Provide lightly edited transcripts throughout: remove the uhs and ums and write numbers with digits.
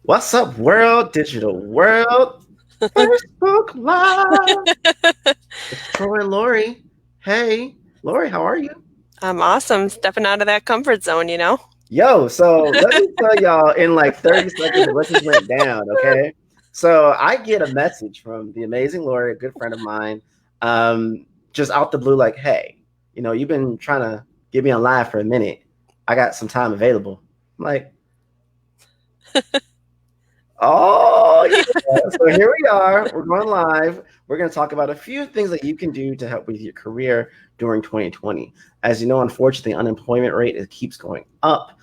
What's up, world? Digital world. Facebook Live. It's Troy and Lori. Hey, Lori, how are you? I'm awesome. Stepping out of that comfort zone. Yo, so let me tell y'all in like 30 seconds what just went down, okay? So I get a message from the amazing Lori, a good friend of mine, just out the blue, like, hey, you've been trying to get me on live for a minute. I got some time available. I'm like, oh, yeah. So here we are. We're going live. We're going to talk about a few things that you can do to help with your career during 2020. As you know, unfortunately, unemployment rate it keeps going up.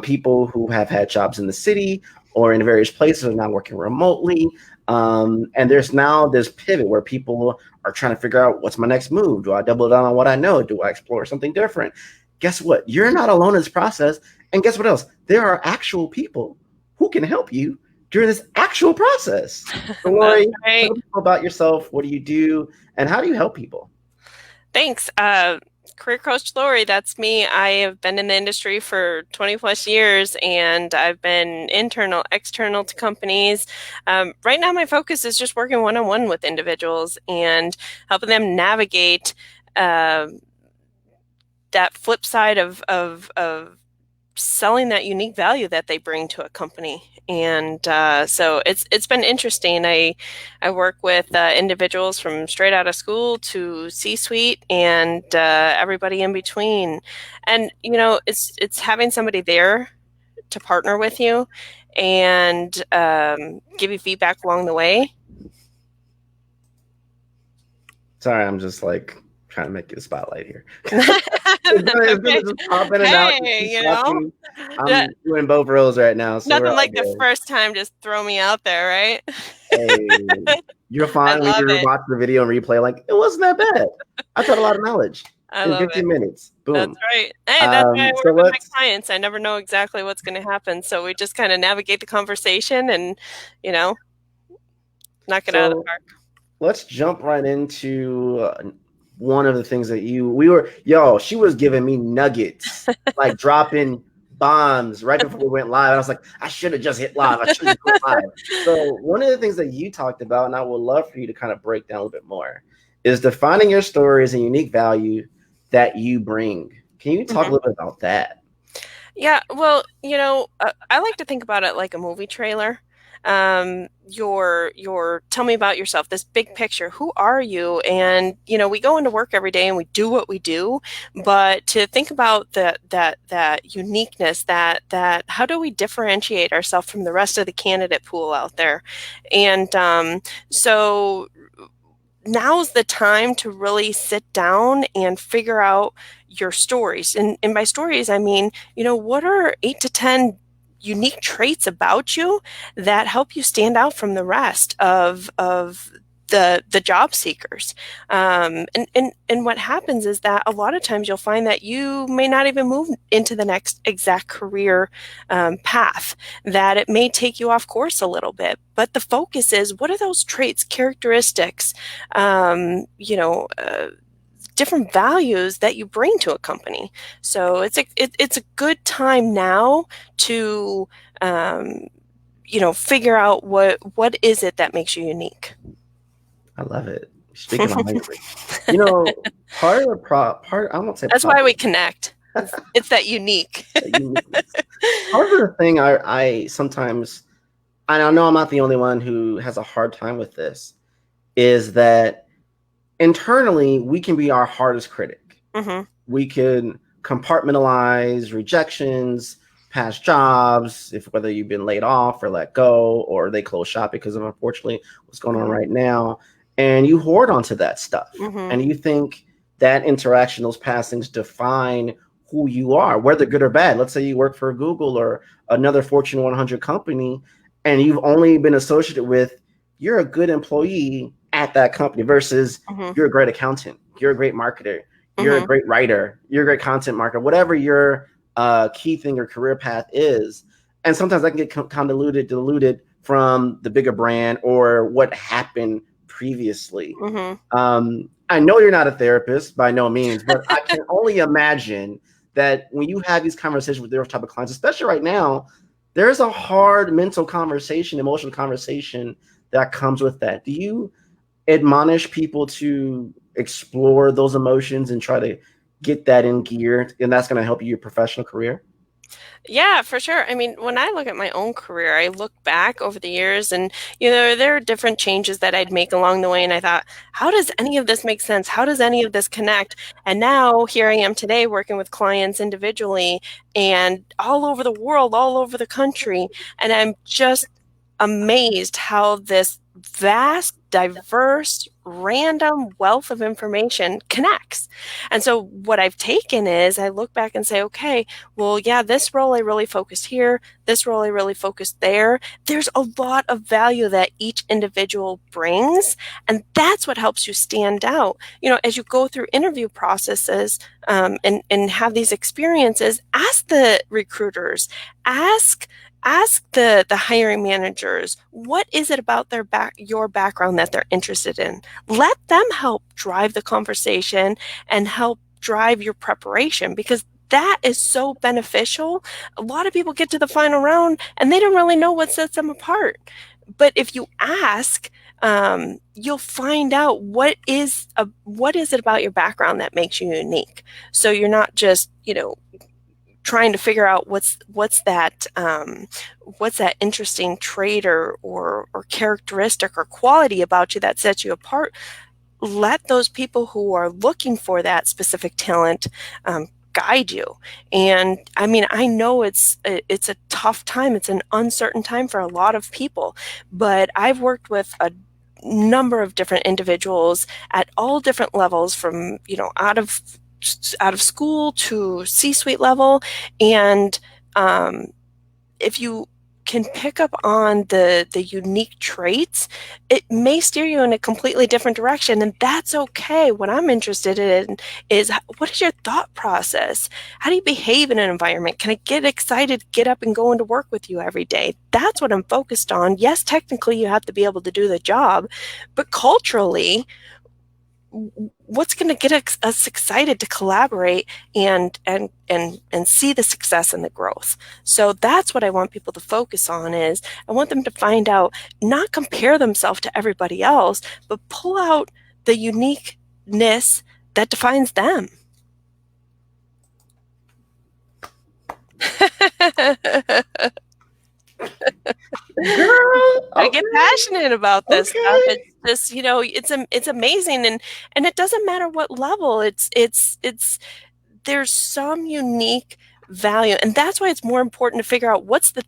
People who have had jobs in the city or in various places are now working remotely. And there's now this pivot where people are trying to figure out what's my next move. Do I double down on what I know? Do I explore something different? Guess what? You're not alone in this process. And guess what else? There are actual people who can help you during this actual process. So, That's Lori, right. tell people about yourself. What do you do, and how do you help people? Thanks. Career Coach Lori, that's me. I have been in the industry for 20 plus years and I've been internal, external to companies. Right now, my focus is just working one on one with individuals and helping them navigate that flip side of selling that unique value that they bring to a company. And so it's been interesting. I work with individuals from straight out of school to C-suite and everybody in between. And it's having somebody there to partner with you and give you feedback along the way. Sorry, I'm just like trying to make you a spotlight here. That's It's gonna okay. just pop in and out. You Hey, keep talking. that, I'm doing both roles right now, so we're nothing all like the good. first time just throw me out there, right? Hey, you're I fine when love you it. watch the video and replay. Like it wasn't that bad. I taught a lot of knowledge I in love it. 15 minutes. That's Boom. right. Hey, that's why I So work with my let's clients. I never know exactly what's going to happen. So we just kind of navigate the conversation and, you know, knock it out of the so park. let's jump right into one of the things that we were, yo, she was giving me nuggets, like dropping bombs right before we went live. I was like, I should have just hit live. I should have just went live. So one of the things that you talked about, and I would love for you to kind of break down a little bit more, is defining your story as a unique value that you bring. Can you talk a Mhm. little bit about that? Yeah, well, I like to think about it like a movie trailer. Your tell me about yourself, this big picture. Who are you? And we go into work every day and we do what we do, but to think about that uniqueness, that how do we differentiate ourselves from the rest of the candidate pool out there? And so now's the time to really sit down and figure out your stories. And by stories, I mean, what are 8 to 10 unique traits about you that help you stand out from the rest of the job seekers. And what happens is that a lot of times you'll find that you may not even move into the next exact career path, that it may take you off course a little bit. But the focus is, what are those traits, characteristics, um, you know, uh, different values that you bring to a company. So it's a good time now to um, figure out what is it that makes you unique. I love it. Speaking my language. You know, part of the part, I won't say That's why we problem, connect. It's that unique. uniqueness. Part of the thing I sometimes, and I know I'm not the only one who has a hard time with this, is that internally we can be our hardest critic. Hmm. We can compartmentalize rejections, past jobs, if whether you've been laid off or let go, or they close shop because of unfortunately what's going on Hmm. right now, and you hoard onto that stuff, Hmm. and you think that interaction, those passings, define who you are, whether good or bad. Let's say you work for Google or another Fortune 100 company, and you've only been associated with you're a good employee at that company versus Hmm. you're a great accountant, you're a great marketer, you're a Hmm. great writer, you're a great content marketer, whatever your key thing or career path is. And sometimes that can get convoluted, diluted from the bigger brand or what happened previously. Hmm. I know you're not a therapist by no means, but I can only imagine that when you have these conversations with different type of clients, especially right now, there's a hard mental conversation, emotional conversation that comes with that. Do you admonish people to explore those emotions and try to get that in gear, and that's going to help you your professional career? Yeah, for sure. I mean, when I look at my own career, I look back over the years and, there are different changes that I'd make along the way. And I thought, how does any of this make sense? How does any of this connect? And now here I am today working with clients individually and all over the world, all over the country. And I'm just amazed how this vast, diverse, random wealth of information connects. And so what I've taken is I look back and say, okay, well, yeah, this role I really focused here, this role I really focused there. There's a lot of value that each individual brings, and that's what helps you stand out. As you go through interview processes and have these experiences, ask the recruiters, ask the hiring managers, what is it about your background that they're interested in? Let them help drive the conversation and help drive your preparation, because that is so beneficial. A lot of people get to the final round and they don't really know what sets them apart. But if you ask, you'll find out what is it about your background that makes you unique. So you're not just, trying to figure out what's that interesting trait or characteristic or quality about you that sets you apart. Let those people who are looking for that specific talent guide you. And I mean, I know it's a tough time. It's an uncertain time for a lot of people, but I've worked with a number of different individuals at all different levels, from out of school to C-suite level. And if you can pick up on the unique traits, it may steer you in a completely different direction, and that's okay. What I'm interested in is, what is your thought process? How do you behave in an environment? Can I get excited, get up and go into work with you every day? That's what I'm focused on. Yes, technically you have to be able to do the job, but culturally, what's going to get us excited to collaborate and see the success and the growth? So that's what I want people to focus on. Is I want them to find out, not compare themselves to everybody else, but pull out the uniqueness that defines them. Girl, I get passionate about this stuff. okay. It's just, it's amazing, and it doesn't matter what level. It's there's some unique value, and that's why it's more important to figure out what's the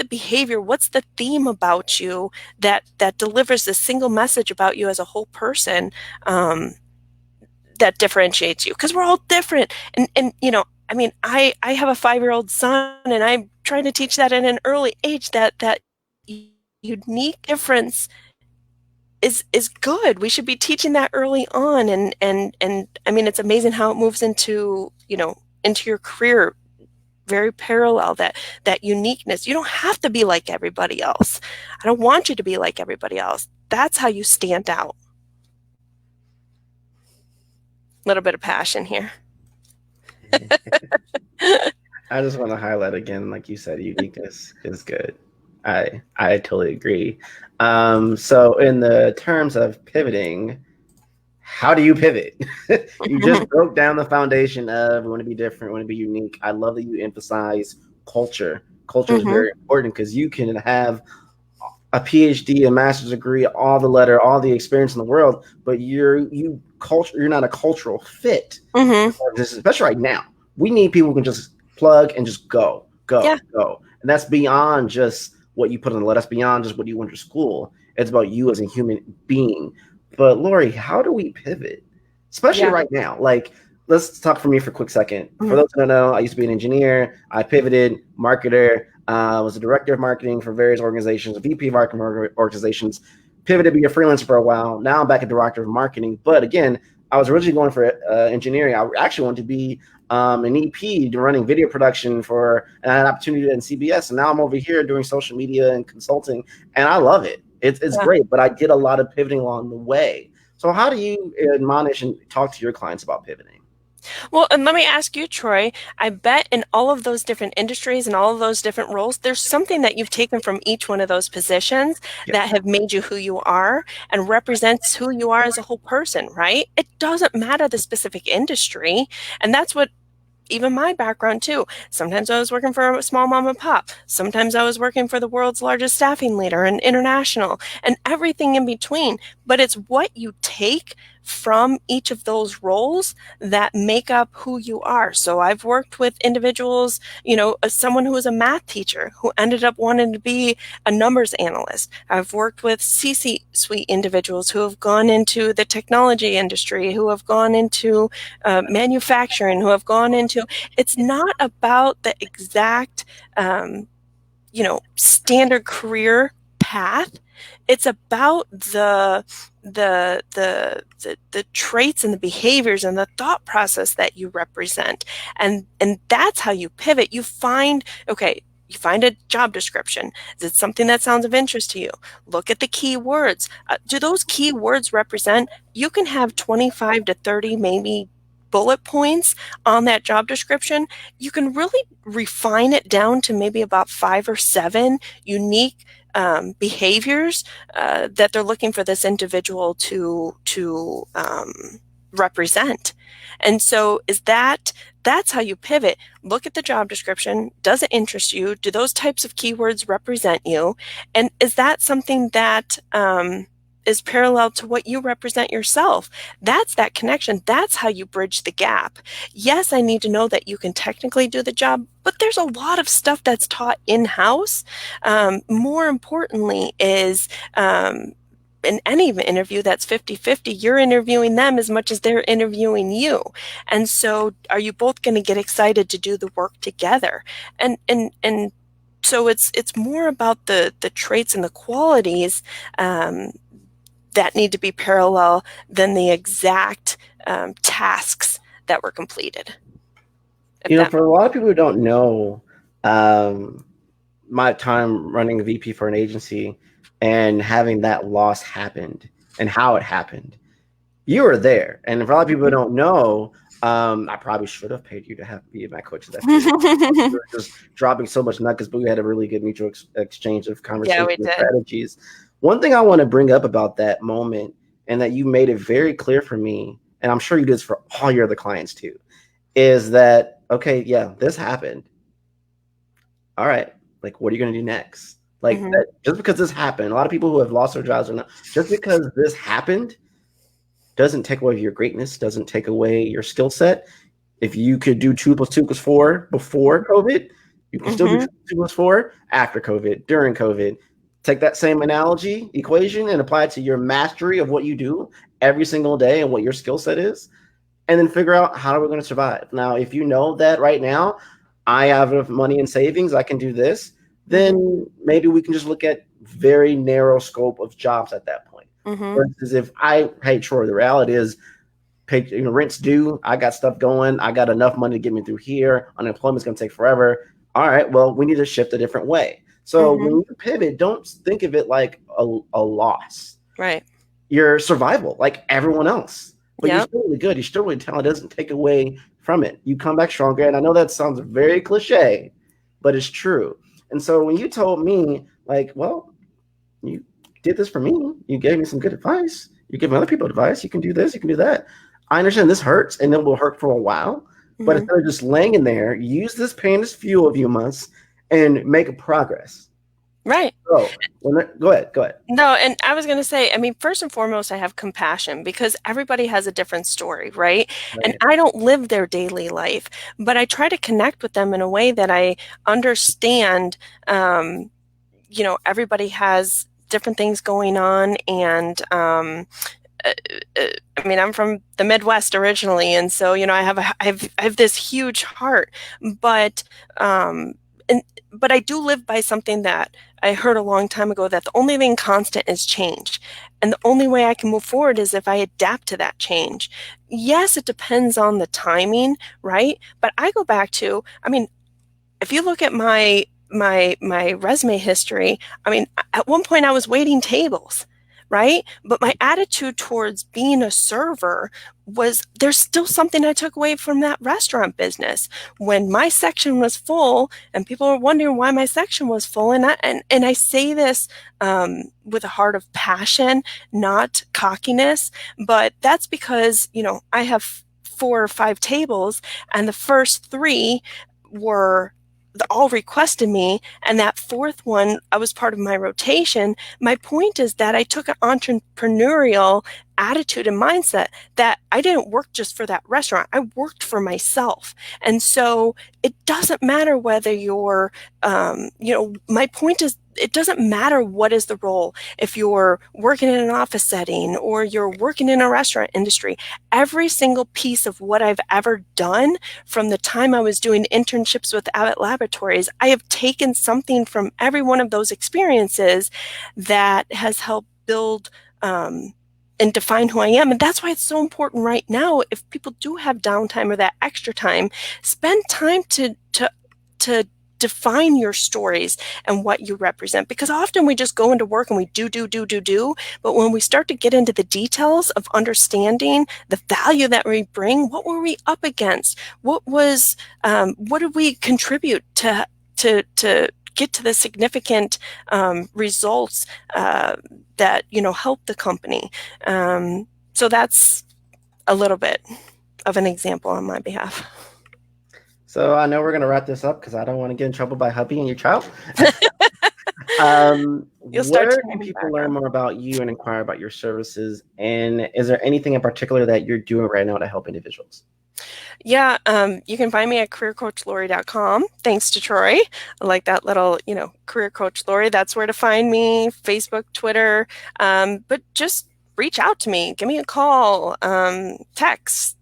behavior, what's the theme about you that delivers a single message about you as a whole person, that differentiates you, because we're all different. And I mean, I have a 5-year-old son, and I'm trying to teach that at an early age, that unique difference is good. We should be teaching that early on. And I mean, it's amazing how it moves into your career. Very parallel, that uniqueness. You don't have to be like everybody else. I don't want you to be like everybody else. That's how you stand out. A little bit of passion here. I just want to highlight again, like you said, uniqueness is good. I totally agree. So in the terms of pivoting, how do you pivot? You just broke down the foundation of we want to be different, we want to be unique. I love that you emphasize culture. Culture is very important, because you can have a PhD, a master's degree, all the experience in the world, but you're not a cultural fit. Especially right now, we need people who can just plug and just go, Yeah. go. And that's beyond just what you put on the list. That's beyond just what you went to school. It's about you as a human being. But Lori, how do we pivot? Especially right now. Like, let's talk for me for a quick second. For those who don't know, I used to be an engineer. I pivoted, marketer, was a director of marketing for various organizations, a VP of marketing organizations, pivoted to be a freelancer for a while. Now I'm back a director of marketing. But again, I was originally going for engineering. I actually wanted to be an EP, running video production for an opportunity in CBS. And now I'm over here doing social media and consulting, and I love it. It's great, but I did a lot of pivoting along the way. So how do you admonish and talk to your clients about pivoting? Well, and let me ask you, Troy, I bet in all of those different industries and all of those different roles, there's something that you've taken from each one of those positions that Yes. have made you who you are and represents who you are as a whole person, right? It doesn't matter the specific industry. And that's what even my background too. Sometimes I was working for a small mom and pop. Sometimes I was working for the world's largest staffing leader and international and everything in between. But it's what you take from each of those roles that make up who you are. So I've worked with individuals, someone who was a math teacher who ended up wanting to be a numbers analyst. I've worked with C-suite individuals who have gone into the technology industry, who have gone into manufacturing, who have gone into, it's not about the exact, standard career path. It's about the traits and the behaviors and the thought process that you represent, and that's how you pivot. You find a job description. Is it something that sounds of interest to you? Look at the key words. Do those key words represent? You can have 25 to 30 maybe bullet points on that job description. You can really refine it down to maybe about 5 or 7 unique behaviors that they're looking for this individual to represent. And so that's how you pivot. Look at the job description. Does it interest you? Do those types of keywords represent you? And is that something that is parallel to what you represent yourself? That's that connection. That's how you bridge the gap. Yes, I need to know that you can technically do the job, but there's a lot of stuff that's taught in-house. More importantly is in any interview that's 50-50, you're interviewing them as much as they're interviewing you. And so are you both going to get excited to do the work together? And so it's more about the traits and the qualities that need to be parallel than the exact tasks that were completed. For a lot of people who don't know, my time running a VP for an agency and having that loss happened and how it happened, you were there. And for a lot of people who don't know, I probably should have paid you to be my coach of that period. We were just dropping so much nuggets, but we had a really good mutual exchange of conversations and strategies. One thing I want to bring up about that moment, and that you made it very clear for me, and I'm sure you did this for all your other clients too, is that, okay, yeah, this happened. All right, like, what are you going to do next? Like, that, just because this happened, a lot of people who have lost their jobs, just because this happened doesn't take away your greatness, doesn't take away your skill set. If you could do 2 + 2 = 4 before COVID, you can still do 2 + 4 after COVID, during COVID. Take that same analogy, equation, and apply it to your mastery of what you do every single day and what your skill set is, and then figure out how are we going to survive. Now, if you know that right now, I have enough money in savings, I can do this, then maybe we can just look at very narrow scope of jobs at that point. Versus if hey, Troy, the reality is, rent's due, I got stuff going, I got enough money to get me through here, unemployment's going to take forever. All right, well, we need to shift a different way. So when you pivot, don't think of it like a loss. Right. Your survival, like everyone else. But you're still really good. You're still really talented. It doesn't take away from it. You come back stronger. And I know that sounds very cliche, but it's true. And so when you told me, like, well, you did this for me, you gave me some good advice, you give other people advice, you can do this, you can do that. I understand this hurts and it will hurt for a while, but instead of just laying in there, use this pain as fuel a few months and make progress. Right. So, go ahead. No, and I was going to say, I mean, first and foremost, I have compassion because everybody has a different story, right? And I don't live their daily life, but I try to connect with them in a way that I understand, everybody has different things going on. And, I mean, I'm from the Midwest originally. And so, I have this huge heart, but I do live by something that I heard a long time ago, that the only thing constant is change. And the only way I can move forward is if I adapt to that change. Yes, it depends on the timing, right? But I go back to, I mean, if you look at my resume history, I mean, at one point I was waiting tables. right? But my attitude towards being a server was, there's still something I took away from that restaurant business. When my section was full and people were wondering why my section was full, and I say this with a heart of passion, not cockiness, but that's because, I have 4 or 5 tables, and the first 3 were all requested me, and that 4th one, I was part of my rotation. My point is that I took an entrepreneurial attitude and mindset that I didn't work just for that restaurant. I worked for myself. And so it doesn't matter whether you're, my point is, it doesn't matter what is the role. If you're working in an office setting or you're working in a restaurant industry, every single piece of what I've ever done from the time I was doing internships with Abbott Laboratories, I have taken something from every one of those experiences that has helped build and define who I am. And that's why it's so important right now, if people do have downtime or that extra time, spend time to define your stories and what you represent. Because often we just go into work and we do. But when we start to get into the details of understanding the value that we bring, what were we up against? What did we contribute to get to the significant results that help the company? So that's a little bit of an example on my behalf. So I know we're going to wrap this up because I don't want to get in trouble by hubby and your child. Where can people learn more about you and inquire about your services? And is there anything in particular that you're doing right now to help individuals? Yeah, you can find me at CareerCoachLori.com. Thanks to Troy. I like that little, Career Coach Lori. That's where to find me, Facebook, Twitter. But just reach out to me. Give me a call, text,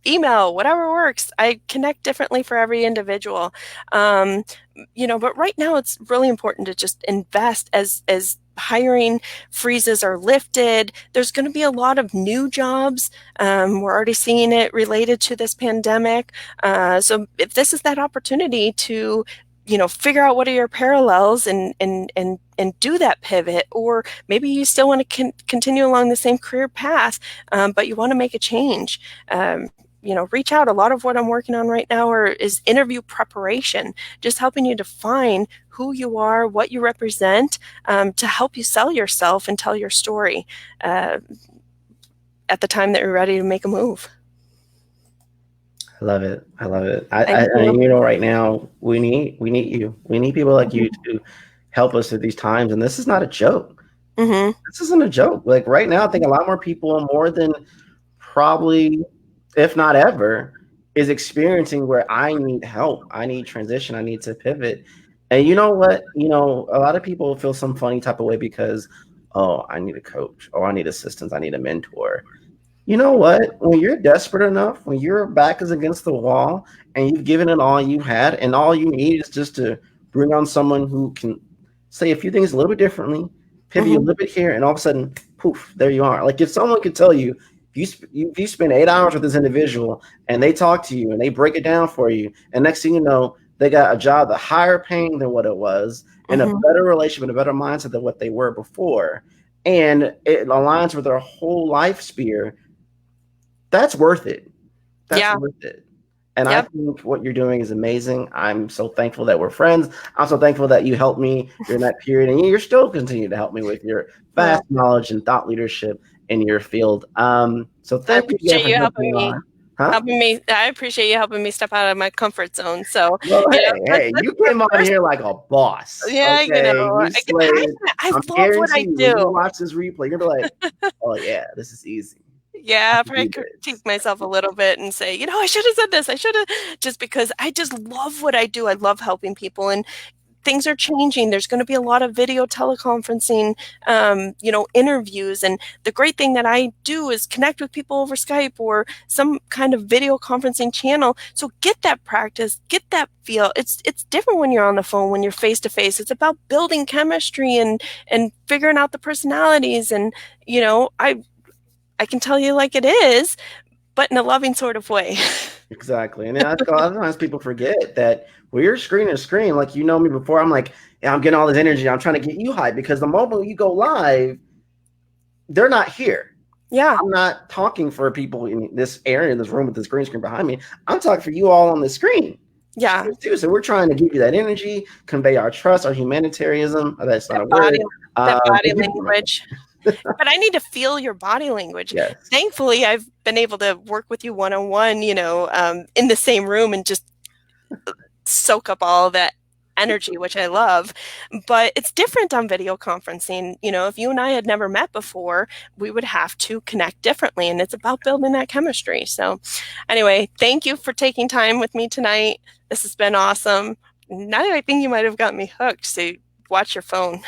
email, whatever works. I connect differently for every individual. But right now it's really important to just invest as hiring freezes are lifted. There's going to be a lot of new jobs. We're already seeing it related to this pandemic. So if this is that opportunity to figure out what are your parallels and do that pivot, or maybe you still want to continue along the same career path, but you want to make a change. Reach out. A lot of what I'm working on right now is interview preparation, just helping you define who you are, what you represent, to help you sell yourself and tell your story at the time that you're ready to make a move. I love it. I love it. Right now we need you. We need people like you to help us through these times. And this is not a joke. Mm-hmm. This isn't a joke. Like right now, I think a lot more people, more than probably, if not ever, is experiencing where I need help. I need transition. I need to pivot. And you know what? A lot of people feel some funny type of way because, oh, I need a coach. Oh, I need assistance. I need a mentor. You know what? When you're desperate enough, when your back is against the wall and you've given it all you had, and all you need is just to bring on someone who can say a few things a little bit differently, pivot a little bit here, and all of a sudden, poof, there you are. Like if someone could tell you, if you spend 8 hours with this individual and they talk to you and they break it down for you, and next thing you know, they got a job that's higher paying than what it was, and a better relationship and a better mindset than what they were before, and it aligns with their whole life sphere, that's worth it. That's worth it. And I think what you're doing is amazing. I'm so thankful that we're friends. I'm so thankful that you helped me during that period, and you're still continuing to help me with your vast knowledge and thought leadership in your field. So thank you again for helping me. I appreciate you helping me step out of my comfort zone. So, hey, you came on here like a boss. Yeah, okay? I love what I do. You watch this replay, you're like, oh yeah, this is easy. Yeah, I probably critique myself a little bit and say, I should have said this. I should have, just because I just love what I do. I love helping people, and things are changing. There's going to be a lot of video teleconferencing, interviews. And the great thing that I do is connect with people over Skype or some kind of video conferencing channel. So get that practice, get that feel. It's different when you're on the phone, when you're face to face. It's about building chemistry and figuring out the personalities. And, I can tell you like it is, but in a loving sort of way. Exactly. And that's a lot of times people forget that when you're screen to screen, like me before, I'm like, yeah, I'm getting all this energy. I'm trying to get you hyped, because the moment you go live, they're not here. Yeah. I'm not talking for people in this area, in this room with this green screen behind me. I'm talking for you all on the screen. Yeah. Too. So we're trying to give you that energy, convey our trust, our humanitarianism. That's not a word. That body language. But I need to feel your body language. Yes. Thankfully, I've been able to work with you one-on-one, in the same room and just soak up all of that energy, which I love. But it's different on video conferencing. If you and I had never met before, we would have to connect differently, and it's about building that chemistry. So anyway, thank you for taking time with me tonight. This has been awesome. Now I think you might have got me hooked, so watch your phone.